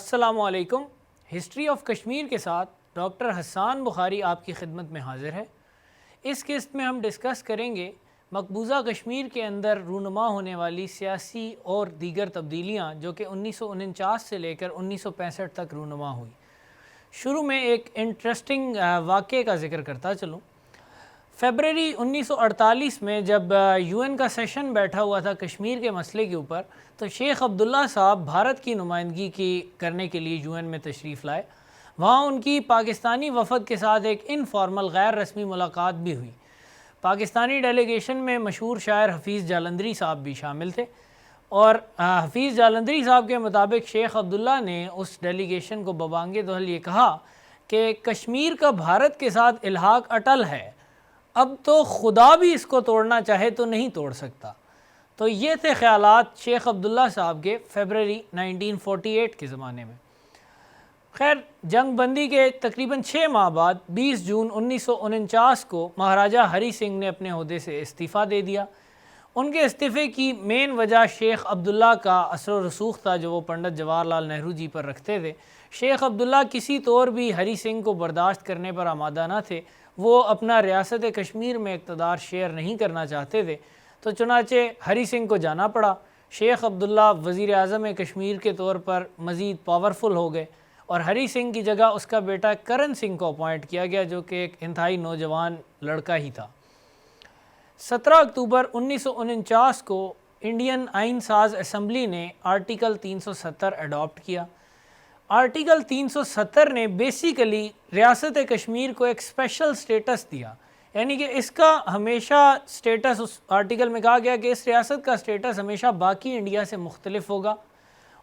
السلام علیکم۔ History of Kashmir کے ساتھ ڈاکٹر حسان بخاری آپ کی خدمت میں حاضر ہے۔ اس قسط میں ہم ڈسکس کریں گے مقبوضہ کشمیر کے اندر رونما ہونے والی سیاسی اور دیگر تبدیلیاں جو کہ 1949 سے لے کر 1965 تک رونما ہوئی۔ شروع میں ایک انٹرسٹنگ واقعے کا ذکر کرتا چلوں۔ فیبرری 1948 میں جب یو این کا سیشن بیٹھا ہوا تھا کشمیر کے مسئلے کے اوپر، تو شیخ عبداللہ صاحب بھارت کی نمائندگی کرنے کے لیے یو این میں تشریف لائے۔ وہاں ان کی پاکستانی وفد کے ساتھ ایک انفارمل غیر رسمی ملاقات بھی ہوئی۔ پاکستانی ڈیلیگیشن میں مشہور شاعر حفیظ جالندھری صاحب بھی شامل تھے، اور حفیظ جالندھری صاحب کے مطابق شیخ عبداللہ نے اس ڈیلیگیشن کو ببانگ دہل یہ کہا کہ کشمیر کا بھارت کے ساتھ الحاق اٹل ہے، اب تو خدا بھی اس کو توڑنا چاہے تو نہیں توڑ سکتا۔ تو یہ تھے خیالات شیخ عبداللہ صاحب کے فیبرری 1948 کے زمانے میں۔ خیر، جنگ بندی کے تقریباً 6 ماہ بعد 20 جون 1949 کو مہاراجہ ہری سنگھ نے اپنے عہدے سے استعفیٰ دے دیا۔ ان کے استعفے کی مین وجہ شیخ عبداللہ کا اثر و رسوخ تھا جو وہ پنڈت جواہر لال نہرو جی پر رکھتے تھے۔ شیخ عبداللہ کسی طور بھی ہری سنگھ کو برداشت کرنے پر آمادہ نہ تھے، وہ اپنا ریاست کشمیر میں اقتدار شیئر نہیں کرنا چاہتے تھے، تو چنانچہ ہری سنگھ کو جانا پڑا۔ شیخ عبداللہ وزیر اعظم کشمیر کے طور پر مزید پاورفل ہو گئے، اور ہری سنگھ کی جگہ اس کا بیٹا کرن سنگھ کو اپوائنٹ کیا گیا جو کہ ایک انتہائی نوجوان لڑکا ہی تھا۔ 17 اکتوبر 1949 کو انڈین آئین ساز اسمبلی نے آرٹیکل 370 اڈاپٹ کیا۔ آرٹیکل 370 نے بیسیکلی ریاست کشمیر کو ایک اسپیشل سٹیٹس دیا، یعنی کہ اس کا ہمیشہ سٹیٹس، اس آرٹیکل میں کہا گیا کہ اس ریاست کا سٹیٹس ہمیشہ باقی انڈیا سے مختلف ہوگا،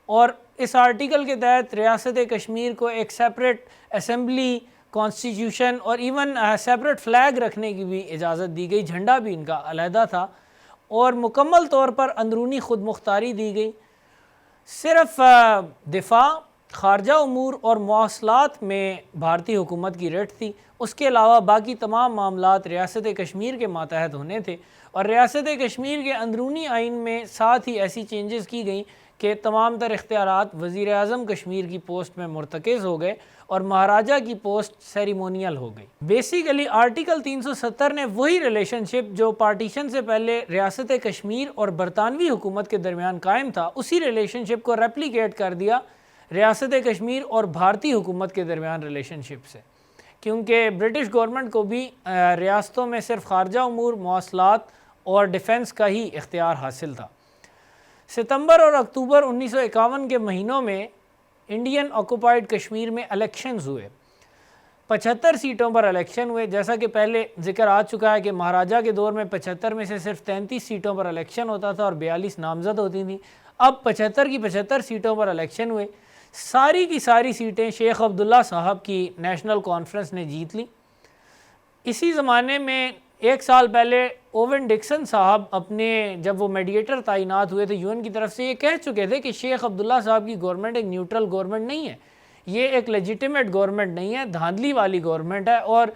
اور اس آرٹیکل کے تحت ریاست کشمیر کو ایک سیپریٹ اسمبلی، کانسٹیٹیوشن اور ایون سیپریٹ فلیگ رکھنے کی بھی اجازت دی گئی۔ جھنڈا بھی ان کا علیحدہ تھا، اور مکمل طور پر اندرونی خود مختاری دی گئی۔ صرف دفاع، خارجہ امور اور مواصلات میں بھارتی حکومت کی رٹ تھی، اس کے علاوہ باقی تمام معاملات ریاست کشمیر کے ماتحت ہونے تھے۔ اور ریاست کشمیر کے اندرونی آئین میں ساتھ ہی ایسی چینجز کی گئیں کہ تمام تر اختیارات وزیر اعظم کشمیر کی پوسٹ میں مرتکز ہو گئے، اور مہاراجہ کی پوسٹ سیریمونیل ہو گئی۔ بیسیکلی آرٹیکل 370 نے وہی ریلیشن شپ جو پارٹیشن سے پہلے ریاست کشمیر اور برطانوی حکومت کے درمیان قائم تھا، اسی ریلیشن شپ کو ریپلیکیٹ کر دیا ریاست کشمیر اور بھارتی حکومت کے درمیان ریلیشن شپ سے، کیونکہ برٹش گورنمنٹ کو بھی ریاستوں میں صرف خارجہ امور، مواصلات اور ڈیفنس کا ہی اختیار حاصل تھا۔ ستمبر اور اکتوبر 1951 کے مہینوں میں انڈین آکوپائیڈ کشمیر میں الیکشنز ہوئے۔ 75 سیٹوں پر الیکشن ہوئے۔ جیسا کہ پہلے ذکر آ چکا ہے کہ مہاراجہ کے دور میں 75 میں سے صرف 33 سیٹوں پر الیکشن ہوتا تھا اور 42 نامزد ہوتی تھیں۔ اب 75 کی 75 سیٹوں پر الیکشن ہوئے۔ ساری کی ساری سیٹیں شیخ عبداللہ صاحب کی نیشنل کانفرنس نے جیت لی۔ اسی زمانے میں ایک سال پہلے اوون ڈکسن صاحب جب وہ میڈیٹر تعینات ہوئے تھے یو این کی طرف سے، یہ کہہ چکے تھے کہ شیخ عبداللہ صاحب کی گورنمنٹ ایک نیوٹرل گورنمنٹ نہیں ہے، یہ ایک لیجیٹیمیٹ گورنمنٹ نہیں ہے، دھاندلی والی گورنمنٹ ہے، اور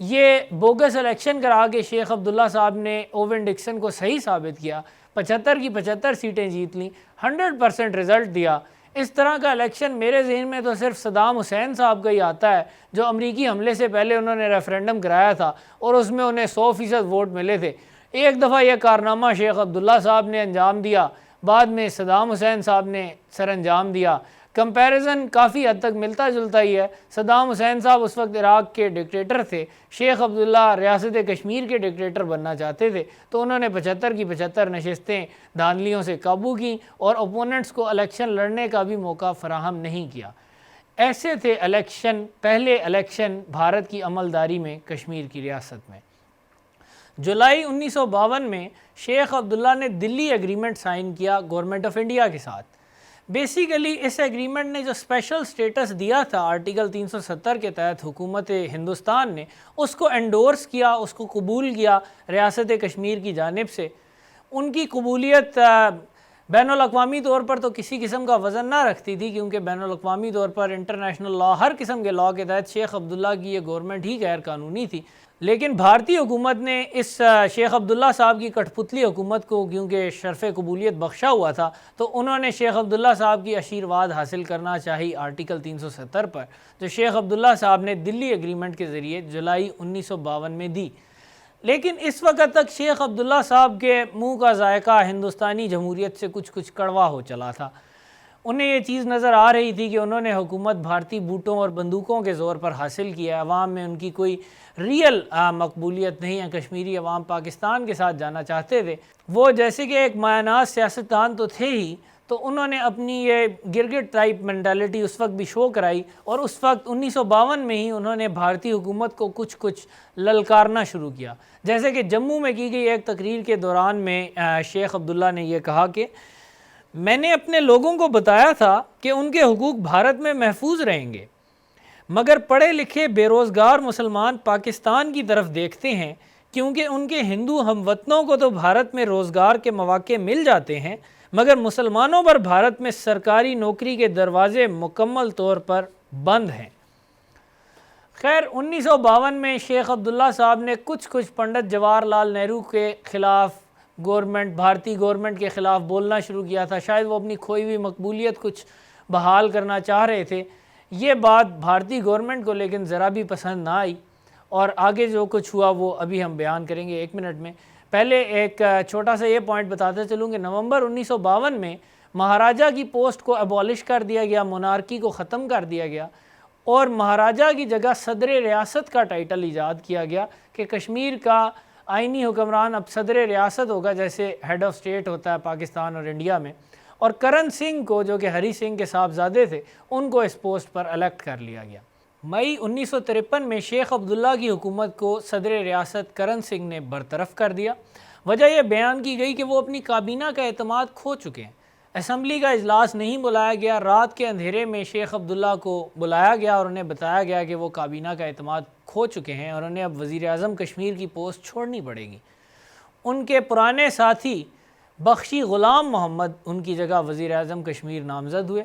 یہ بوگس الیکشن کرا کے شیخ عبداللہ صاحب نے اوون ڈکسن کو صحیح ثابت کیا، 75 کی 75 سیٹیں جیت لیں، 100% رزلٹ دیا۔ اس طرح کا الیکشن میرے ذہن میں تو صرف صدام حسین صاحب کا ہی آتا ہے، جو امریکی حملے سے پہلے انہوں نے ریفرینڈم کرایا تھا اور اس میں انہیں 100% ووٹ ملے تھے۔ ایک دفعہ یہ کارنامہ شیخ عبداللہ صاحب نے انجام دیا، بعد میں صدام حسین صاحب نے سر انجام دیا۔ کمپیریزن کافی حد تک ملتا جلتا ہی ہے۔ صدام حسین صاحب اس وقت عراق کے ڈکٹیٹر تھے، شیخ عبداللہ ریاست کشمیر کے ڈکٹیٹر بننا چاہتے تھے، تو انہوں نے 75 کی 75 نشستیں دھاندلیوں سے قابو کیں اور اوپوننٹس کو الیکشن لڑنے کا بھی موقع فراہم نہیں کیا۔ ایسے تھے پہلے الیکشن بھارت کی عملداری میں کشمیر کی ریاست میں۔ جولائی 1952 میں شیخ عبداللہ نے دلی ایگریمنٹ سائن کیا گورنمنٹ آف انڈیا کے ساتھ۔ بیسیکلی اس ایگریمنٹ نے جو اسپیشل سٹیٹس دیا تھا آرٹیکل 370 کے تحت حکومت ہندوستان نے، اس کو انڈورس کیا، اس کو قبول کیا ریاست کشمیر کی جانب سے۔ ان کی قبولیت بین الاقوامی طور پر تو کسی قسم کا وزن نہ رکھتی تھی، کیونکہ بین الاقوامی طور پر انٹرنیشنل لاء، ہر قسم کے لاء کے تحت شیخ عبداللہ کی یہ گورنمنٹ ہی غیر قانونی تھی۔ لیکن بھارتی حکومت نے اس شیخ عبداللہ صاحب کی کٹھ پتلی حکومت کو کیونکہ شرف قبولیت بخشا ہوا تھا، تو انہوں نے شیخ عبداللہ صاحب کی آشیرواد حاصل کرنا چاہی آرٹیکل 370 پر، جو شیخ عبداللہ صاحب نے دلی ایگریمنٹ کے ذریعے جولائی 1952 میں دی۔ لیکن اس وقت تک شیخ عبداللہ صاحب کے منہ کا ذائقہ ہندوستانی جمہوریت سے کچھ کڑوا ہو چلا تھا۔ انہیں یہ چیز نظر آ رہی تھی کہ انہوں نے حکومت بھارتی بوٹوں اور بندوقوں کے زور پر حاصل کیا ہے، عوام میں ان کی کوئی ریئل مقبولیت نہیں ہے، کشمیری عوام پاکستان کے ساتھ جانا چاہتے تھے۔ وہ جیسے کہ ایک مایہ ناز سیاستدان تو تھے ہی، تو انہوں نے اپنی یہ گرگٹ ٹائپ مینٹالٹی اس وقت بھی شو کرائی، اور اس وقت 1952 میں ہی انہوں نے بھارتی حکومت کو کچھ للکارنا شروع کیا۔ جیسے کہ جموں میں کی گئی ایک تقریر کے دوران میں شیخ عبداللہ نے یہ کہا کہ میں نے اپنے لوگوں کو بتایا تھا کہ ان کے حقوق بھارت میں محفوظ رہیں گے، مگر پڑھے لکھے بے روزگار مسلمان پاکستان کی طرف دیکھتے ہیں، کیونکہ ان کے ہندو ہم وطنوں کو تو بھارت میں روزگار کے مواقع مل جاتے ہیں، مگر مسلمانوں پر بھارت میں سرکاری نوکری کے دروازے مکمل طور پر بند ہیں۔ خیر 1952 میں شیخ عبداللہ صاحب نے کچھ پنڈت جواہر لال نہرو کے خلاف بھارتی گورنمنٹ کے خلاف بولنا شروع کیا تھا۔ شاید وہ اپنی کھوئی ہوئی مقبولیت کچھ بحال کرنا چاہ رہے تھے۔ یہ بات بھارتی گورنمنٹ کو لیکن ذرا بھی پسند نہ آئی، اور آگے جو کچھ ہوا وہ ابھی ہم بیان کریں گے 1 منٹ میں۔ پہلے ایک چھوٹا سا یہ پوائنٹ بتاتے چلوں کہ نومبر 1952 میں مہاراجہ کی پوسٹ کو ابالش کر دیا گیا، مونارکی کو ختم کر دیا گیا، اور مہاراجہ کی جگہ صدر ریاست کا ٹائٹل ایجاد کیا گیا کہ کشمیر کا آئینی حکمران اب صدر ریاست ہوگا، جیسے ہیڈ آف اسٹیٹ ہوتا ہے پاکستان اور انڈیا میں، اور کرن سنگھ کو جو کہ ہری سنگھ کے صاحبزادے تھے ان کو اس پوسٹ پر الیکٹ کر لیا گیا۔ مئی 1953 میں شیخ عبداللہ کی حکومت کو صدر ریاست کرن سنگھ نے برطرف کر دیا۔ وجہ یہ بیان کی گئی کہ وہ اپنی کابینہ کا اعتماد کھو چکے ہیں، اسمبلی کا اجلاس نہیں بلایا گیا، رات کے اندھیرے میں شیخ عبداللہ کو بلایا گیا اور انہیں بتایا گیا کہ وہ کابینہ کا اعتماد کھو چکے ہیں اور انہیں اب وزیر اعظم کشمیر کی پوسٹ چھوڑنی پڑے گی۔ ان کے پرانے ساتھی بخشی غلام محمد ان کی جگہ وزیر اعظم کشمیر نامزد ہوئے۔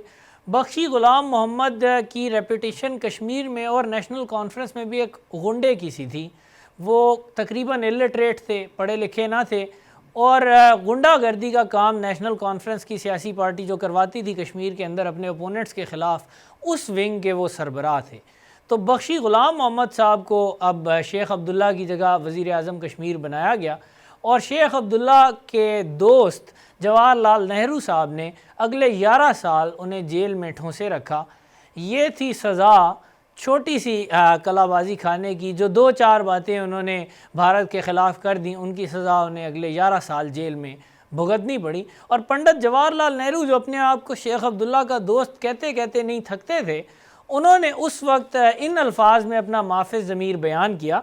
بخشی غلام محمد کی ریپوٹیشن کشمیر میں اور نیشنل کانفرنس میں بھی ایک غنڈے کی سی تھی۔ وہ تقریباً الٹریٹ تھے، پڑھے لکھے نہ تھے، اور غنڈہ گردی کا کام نیشنل کانفرنس کی سیاسی پارٹی جو کرواتی تھی کشمیر کے اندر اپنے اپوننٹس کے خلاف، اس ونگ کے وہ سربراہ تھے۔ تو بخشی غلام محمد صاحب کو اب شیخ عبداللہ کی جگہ وزیر اعظم کشمیر بنایا گیا، اور شیخ عبداللہ کے دوست جواہر لال نہرو صاحب نے اگلے 11 سال انہیں جیل میں ٹھونسے رکھا۔ یہ تھی سزا چھوٹی سی کلا بازی کھانے کی، جو 2-4 باتیں انہوں نے بھارت کے خلاف کر دیں، ان کی سزا انہیں اگلے 11 سال جیل میں بھگتنی پڑی۔ اور پنڈت جواہر لال نہرو جو اپنے آپ کو شیخ عبداللہ کا دوست کہتے نہیں تھکتے تھے، انہوں نے اس وقت ان الفاظ میں اپنا معافِ ضمیر بیان کیا: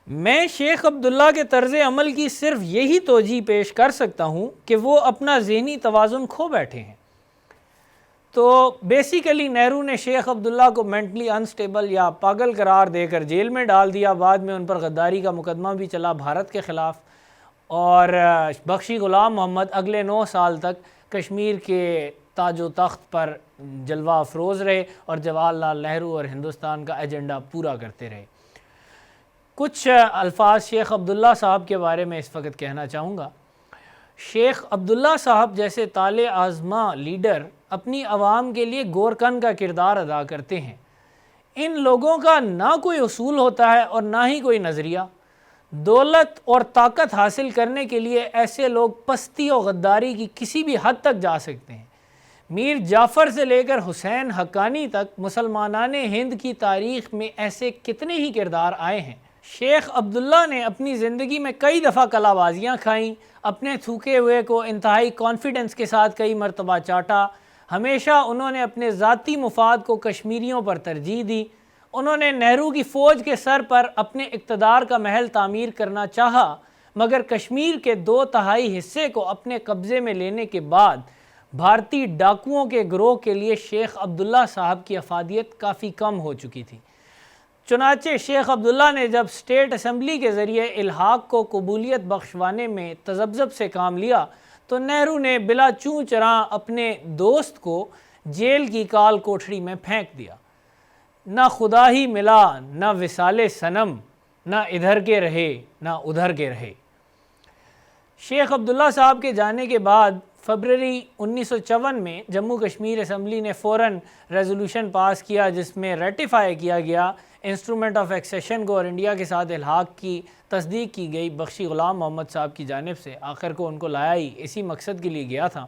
میں شیخ عبداللہ کے طرز عمل کی صرف یہی توجیہ پیش کر سکتا ہوں کہ وہ اپنا ذہنی توازن کھو بیٹھے ہیں۔ تو بیسیکلی نہرو نے شیخ عبداللہ کو مینٹلی انسٹیبل یا پاگل قرار دے کر جیل میں ڈال دیا۔ بعد میں ان پر غداری کا مقدمہ بھی چلا بھارت کے خلاف، اور بخشی غلام محمد اگلے 9 سال تک کشمیر کے تاج و تخت پر جلوہ افروز رہے اور جواہر لال نہرو اور ہندوستان کا ایجنڈا پورا کرتے رہے۔ کچھ الفاظ شیخ عبداللہ صاحب کے بارے میں اس وقت کہنا چاہوں گا۔ شیخ عبداللہ صاحب جیسے طالع آزما لیڈر اپنی عوام کے لیے گورکن کا کردار ادا کرتے ہیں۔ ان لوگوں کا نہ کوئی اصول ہوتا ہے اور نہ ہی کوئی نظریہ۔ دولت اور طاقت حاصل کرنے کے لیے ایسے لوگ پستی اور غداری کی کسی بھی حد تک جا سکتے ہیں۔ میر جعفر سے لے کر حسین حقانی تک مسلمانان ہند کی تاریخ میں ایسے کتنے ہی کردار آئے ہیں۔ شیخ عبداللہ نے اپنی زندگی میں کئی دفعہ کلا بازیاں کھائیں، اپنے تھوکے ہوئے کو انتہائی کانفیڈنس کے ساتھ کئی مرتبہ چاٹا۔ ہمیشہ انہوں نے اپنے ذاتی مفاد کو کشمیریوں پر ترجیح دی۔ انہوں نے نہرو کی فوج کے سر پر اپنے اقتدار کا محل تعمیر کرنا چاہا، مگر کشمیر کے 2/3 حصے کو اپنے قبضے میں لینے کے بعد بھارتی ڈاکوؤں کے گروہ کے لیے شیخ عبداللہ صاحب کی افادیت کافی کم ہو چکی تھی۔ چنانچہ شیخ عبداللہ نے جب اسٹیٹ اسمبلی کے ذریعے الحاق کو قبولیت بخشوانے میں تذبذب سے کام لیا تو نہرو نے بلا چوں چراں اپنے دوست کو جیل کی کال کوٹھڑی میں پھینک دیا۔ نہ خدا ہی ملا نہ وصال صنم، نہ ادھر کے رہے نہ ادھر کے رہے۔ شیخ عبداللہ صاحب کے جانے کے بعد فروری 1954 میں جموں کشمیر اسمبلی نے فوراً ریزولوشن پاس کیا جس میں ریٹیفائی کیا گیا انسٹرومنٹ آف ایکسیشن کو، اور انڈیا کے ساتھ الحاق کی تصدیق کی گئی بخشی غلام محمد صاحب کی جانب سے۔ آخر کو ان کو لایا ہی اسی مقصد کے لیے گیا تھا۔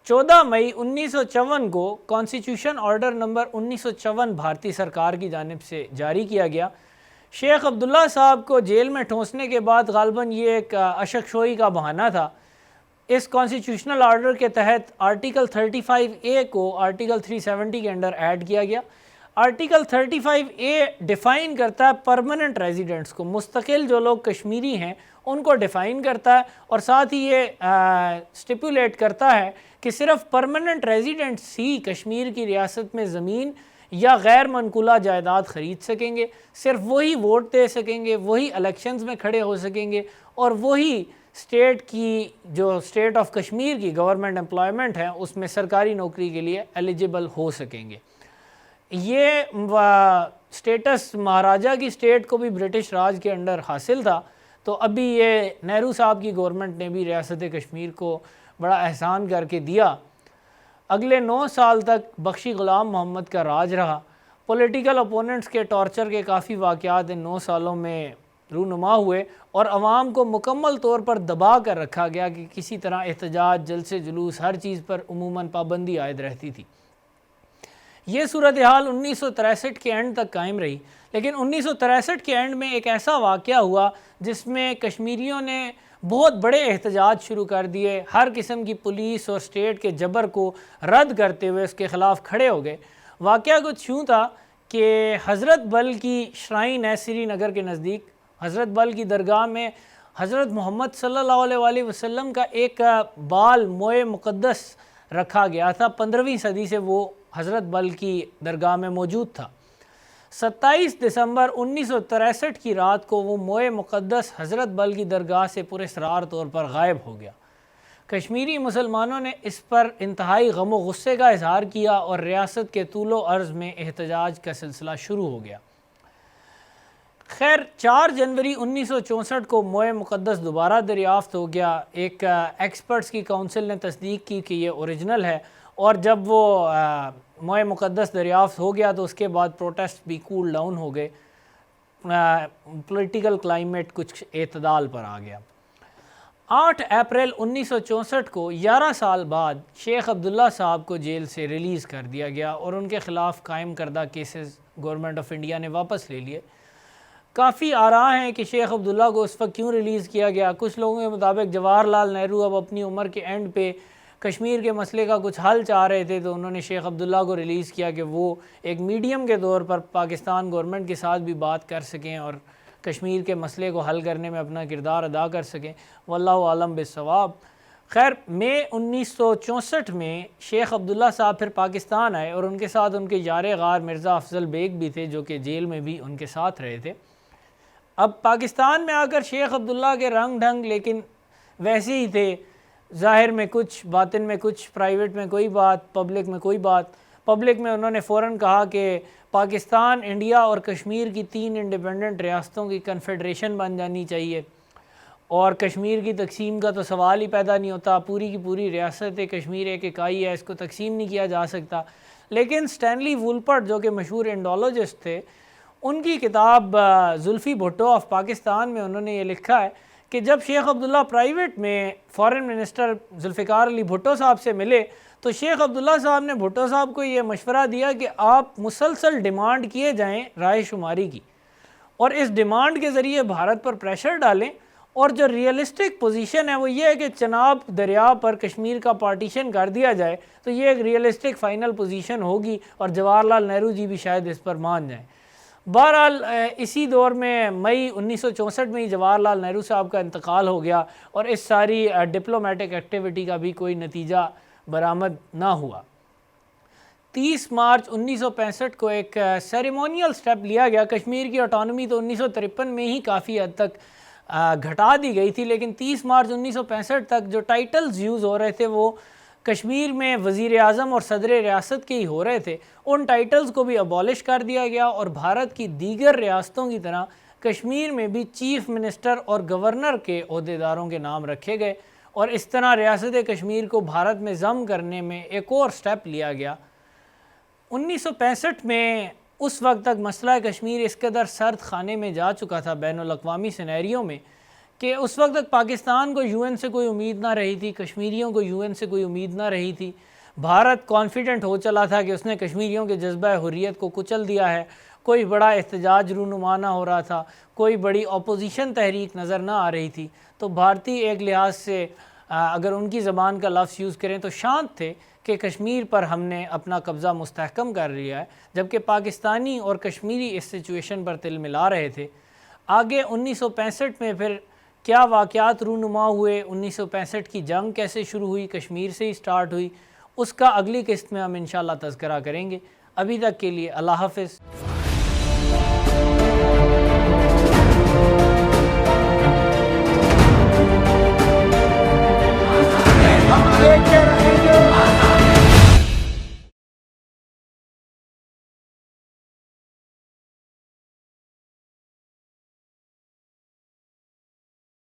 14 مئی 1954 کو کانسٹیٹیوشن آرڈر نمبر 1954 بھارتی سرکار کی جانب سے جاری کیا گیا۔ شیخ عبداللہ صاحب کو جیل میں ٹھونسنے کے بعد غالباً یہ ایک اشک شوئی کا بہانہ تھا۔ اس کانسٹیٹیوشنل آرڈر کے تحت آرٹیکل 35A کو آرٹیکل 370 کے انڈر ایڈ کیا گیا۔ آرٹیکل 35A ڈیفائن کرتا ہے پرماننٹ ریزیڈنٹس کو، مستقل جو لوگ کشمیری ہیں ان کو ڈیفائن کرتا ہے، اور ساتھ ہی یہ سٹیپولیٹ کرتا ہے کہ صرف پرماننٹ ریزیڈنٹس ہی کشمیر کی ریاست میں زمین یا غیر منقولہ جائیداد خرید سکیں گے، صرف وہی ووٹ دے سکیں گے، وہی الیکشنز میں کھڑے ہو سکیں گے، اور وہی اسٹیٹ کی جو اسٹیٹ آف کشمیر کی گورنمنٹ امپلائمنٹ ہے اس میں سرکاری نوکری کے لیے ایلیجیبل ہو سکیں گے۔ یہ سٹیٹس مہاراجہ کی اسٹیٹ کو بھی برٹش راج کے انڈر حاصل تھا، تو ابھی یہ نہرو صاحب کی گورنمنٹ نے بھی ریاست کشمیر کو بڑا احسان کر کے دیا۔ اگلے 9 سال تک بخشی غلام محمد کا راج رہا۔ پولیٹیکل اپوننٹس کے ٹارچر کے کافی واقعات ان 9 سالوں میں رونما ہوئے، اور عوام کو مکمل طور پر دبا کر رکھا گیا کہ کسی طرح احتجاج، جلسے جلوس، ہر چیز پر عموماً پابندی عائد رہتی تھی۔ یہ صورتحال 1963 کے اینڈ تک قائم رہی، لیکن 1963 کے اینڈ میں ایک ایسا واقعہ ہوا جس میں کشمیریوں نے بہت بڑے احتجاج شروع کر دیے، ہر قسم کی پولیس اور اسٹیٹ کے جبر کو رد کرتے ہوئے اس کے خلاف کھڑے ہو گئے۔ واقعہ کچھ یوں تھا کہ حضرت بل کی شرائن ہے سری نگر کے نزدیک، حضرت بل کی درگاہ میں حضرت محمد صلی اللہ علیہ وآلہ وسلم کا ایک بال موئے مقدس رکھا گیا تھا۔ 15ویں صدی سے وہ حضرت بل کی درگاہ میں موجود تھا۔ 27 دسمبر 1963 کی رات کو وہ موئے مقدس حضرت بل کی درگاہ سے پراسرار طور پر غائب ہو گیا۔ کشمیری مسلمانوں نے اس پر انتہائی غم و غصے کا اظہار کیا، اور ریاست کے طول و عرض میں احتجاج کا سلسلہ شروع ہو گیا۔ خیر 4 جنوری 1964 کو موئے مقدس دوبارہ دریافت ہو گیا۔ ایک ایکسپرٹس کی کونسل نے تصدیق کی کہ یہ اوریجنل ہے، اور جب وہ موئے مقدس دریافت ہو گیا تو اس کے بعد پروٹیسٹ بھی کول ڈاؤن ہو گئے، پولیٹیکل کلائمیٹ کچھ اعتدال پر آ گیا۔ 8 اپریل 1964 کو 11 سال بعد شیخ عبداللہ صاحب کو جیل سے ریلیز کر دیا گیا، اور ان کے خلاف قائم کردہ کیسز گورنمنٹ آف انڈیا نے واپس لے لیے۔ کافی آراء ہیں کہ شیخ عبداللہ کو اس وقت کیوں ریلیز کیا گیا۔ کچھ لوگوں کے مطابق جواہر لال نہرو اب اپنی عمر کے اینڈ پہ کشمیر کے مسئلے کا کچھ حل چاہ رہے تھے، تو انہوں نے شیخ عبداللہ کو ریلیز کیا کہ وہ ایک میڈیم کے طور پر پاکستان گورنمنٹ کے ساتھ بھی بات کر سکیں اور کشمیر کے مسئلے کو حل کرنے میں اپنا کردار ادا کر سکیں۔ واللہ عالم بالصواب۔ خیر مئی 1964 میں شیخ عبداللہ صاحب پھر پاکستان آئے، اور ان کے ساتھ ان کے یار غار مرزا افضل بیگ بھی تھے، جو کہ جیل میں بھی ان کے ساتھ رہے تھے۔ اب پاکستان میں آ کر شیخ عبداللہ کے رنگ ڈھنگ لیکن ویسے ہی تھے، ظاہر میں کچھ، باطن میں کچھ، پرائیویٹ میں کوئی بات، پبلک میں کوئی بات۔ پبلک میں انہوں نے فوراً کہا کہ پاکستان، انڈیا اور کشمیر کی 3 انڈیپینڈنٹ ریاستوں کی کنفیڈریشن بن جانی چاہیے، اور کشمیر کی تقسیم کا تو سوال ہی پیدا نہیں ہوتا، پوری کی پوری ریاست کشمیر ایک اکائی ہے، اس کو تقسیم نہیں کیا جا سکتا۔ لیکن سٹینلی وولپرٹ جو کہ مشہور انڈولوجسٹ تھے، ان کی کتاب زلفی بھٹو آف پاکستان میں انہوں نے یہ لکھا ہے کہ جب شیخ عبداللہ پرائیویٹ میں فارن منسٹر ذوالفقار علی بھٹو صاحب سے ملے تو شیخ عبداللہ صاحب نے بھٹو صاحب کو یہ مشورہ دیا کہ آپ مسلسل ڈیمانڈ کیے جائیں رائے شماری کی، اور اس ڈیمانڈ کے ذریعے بھارت پر پریشر ڈالیں، اور جو ریئلسٹک پوزیشن ہے وہ یہ ہے کہ چناب دریا پر کشمیر کا پارٹیشن کر دیا جائے، تو یہ ایک ریئلسٹک فائنل پوزیشن ہوگی، اور جواہر لال نہرو جی بھی شاید اس پر مان جائیں۔ بہرحال اسی دور میں مئی 1964 میں ہی جواہر لال نہرو صاحب کا انتقال ہو گیا، اور اس ساری ڈپلومیٹک ایکٹیویٹی کا بھی کوئی نتیجہ برآمد نہ ہوا۔ 30 مارچ 1965 کو ایک سیریمونیل سٹیپ لیا گیا۔ کشمیر کی آٹونومی تو 1953 میں ہی کافی حد تک گھٹا دی گئی تھی، لیکن 30 مارچ 1965 تک جو ٹائٹلز یوز ہو رہے تھے وہ کشمیر میں وزیر اعظم اور صدر ریاست کے ہی ہو رہے تھے، ان ٹائٹلز کو بھی ابالش کر دیا گیا اور بھارت کی دیگر ریاستوں کی طرح کشمیر میں بھی چیف منسٹر اور گورنر کے عہدیداروں کے نام رکھے گئے، اور اس طرح ریاست کشمیر کو بھارت میں ضم کرنے میں ایک اور سٹیپ لیا گیا۔ 1965 میں اس وقت تک مسئلہ کشمیر اس قدر سرد خانے میں جا چکا تھا بین الاقوامی سینیریو میں کہ اس وقت تک پاکستان کو یو این سے کوئی امید نہ رہی تھی، کشمیریوں کو یو این سے کوئی امید نہ رہی تھی۔ بھارت کانفیڈنٹ ہو چلا تھا کہ اس نے کشمیریوں کے جذبہ حریت کو کچل دیا ہے، کوئی بڑا احتجاج رونما نہ ہو رہا تھا، کوئی بڑی اپوزیشن تحریک نظر نہ آ رہی تھی، تو بھارتی ایک لحاظ سے اگر ان کی زبان کا لفظ یوز کریں تو شانت تھے کہ کشمیر پر ہم نے اپنا قبضہ مستحکم کر لیا ہے، جبکہ پاکستانی اور کشمیری اس سچویشن پر تل ملا رہے تھے۔ آگے 1965 میں پھر کیا واقعات رونما ہوئے، 1965 کی جنگ کیسے شروع ہوئی، کشمیر سے ہی سٹارٹ ہوئی، اس کا اگلی قسط میں ہم انشاءاللہ تذکرہ کریں گے۔ ابھی تک کے لیے اللہ حافظ۔